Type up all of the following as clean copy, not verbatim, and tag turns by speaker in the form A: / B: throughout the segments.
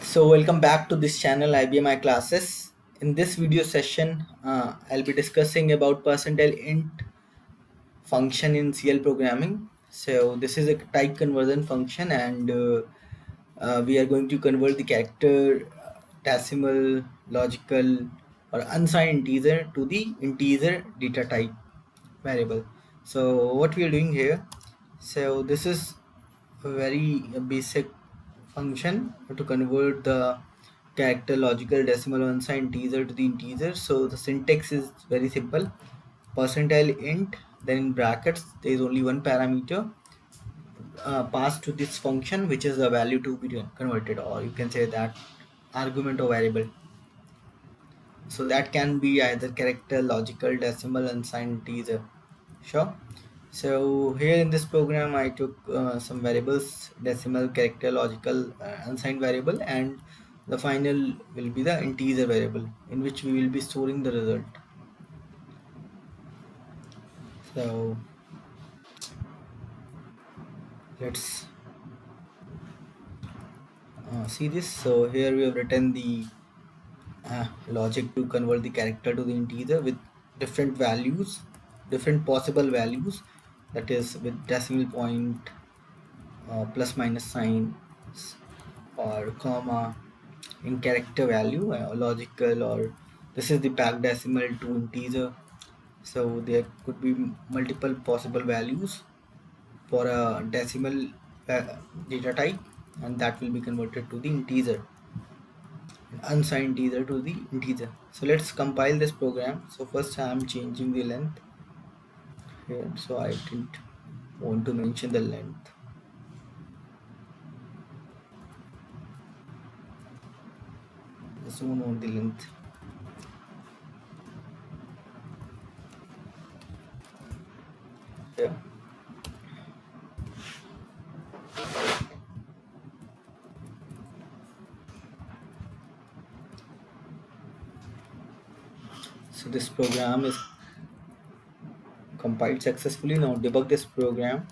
A: So welcome back to this channel IBMI classes. In this video session, I'll be discussing about percentile int function in CL programming. So this is a type conversion function, and we are going to convert the character, decimal, logical, or unsigned integer to the integer data type variable. So what we are doing here, so this is a very basic function to convert the character, logical, decimal, unsigned integer to the integer. So the syntax is very simple: percentile int, then in brackets there is only one parameter passed to this function, which is the value to be converted, or you can say that argument or variable. So that can be either character, logical, decimal, unsigned integer. Sure. So here in this program, I took some variables: decimal, character, logical, unsigned variable, and the final will be the integer variable in which we will be storing the result. So let's see this. So here we have written the logic to convert the character to the integer with different values, different possible values, that is with decimal point, plus minus sign, or comma, in character value, logical, or this is the packed decimal to integer. So there could be multiple possible values for a decimal uh, data type, and that will be converted to the integer, unsigned integer to the integer. So let's compile this program. So first I am changing the length here, so I didn't want to mention the length. Just don't want the length. Yeah. So this program is compiled successfully. Now debug this program.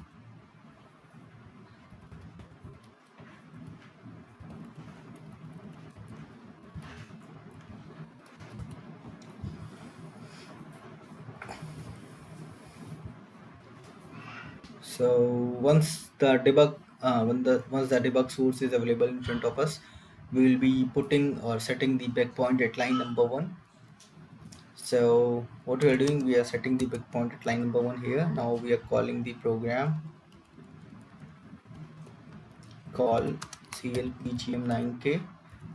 A: So once the debug once the debug source is available in front of us, we will be putting or setting the breakpoint at line number 1. So what we are doing, we are setting the breakpoint at line number 1 here. Now we are calling the program, call clpgm9k,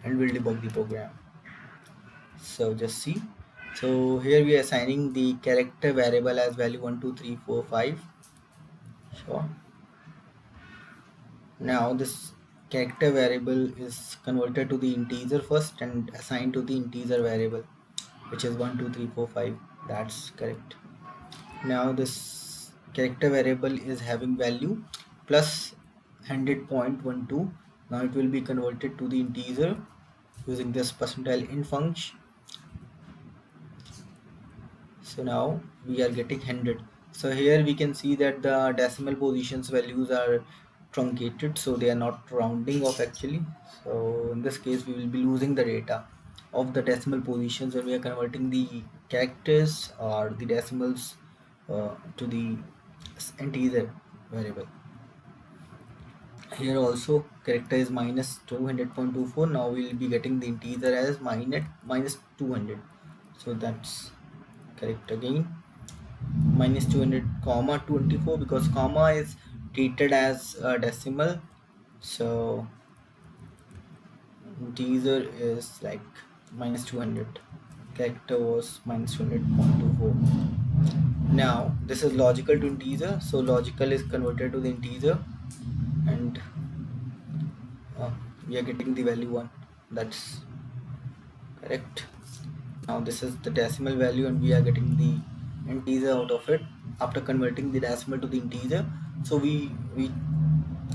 A: and we'll debug the program. So just see. So here we are assigning the character variable as value 1 2 3 4 5. Sure. Now this character variable is converted to the integer first and assigned to the integer variable, which is 1 2 3 4 5. That's correct. Now this character variable is having value plus 100.12. Now it will be converted to the integer using this percentile int function. So now we are getting 100. So here we can see that the decimal positions values are truncated, so they are not rounding off actually. So in this case we will be losing the data of the decimal positions when we are converting the characters or the decimals to the integer variable. Here also character is minus 200.24. Now we will be getting the integer as minus 200. So that's correct again. Minus 200 comma 24, because comma is treated as a decimal, so integer is like minus 200. Character was minus 200.24. Now this is logical to integer, so logical is converted to the integer, and we are getting the value 1. That's correct. Now this is the decimal value, and we are getting the integer out of it after converting the decimal to the integer. So we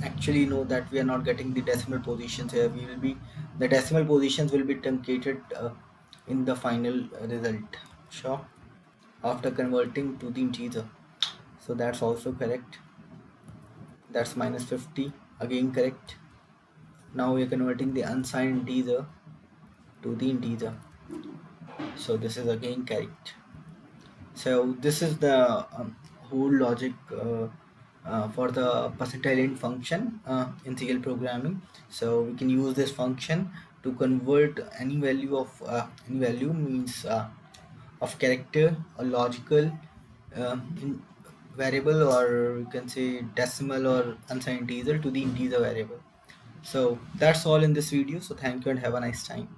A: actually know that we are not getting the decimal positions here. The decimal positions will be truncated in the final result. Sure. After converting to the integer. So that's also correct. That's minus 50, again correct. Now we are converting the unsigned integer to the integer. So this is again correct. So this is the whole logic for the percentile int function in CL programming. So we can use this function to convert any value of any value means of character or logical in variable, or you can say decimal or unsigned integer, to the integer variable. So that's all in this video. So thank you and have a nice time.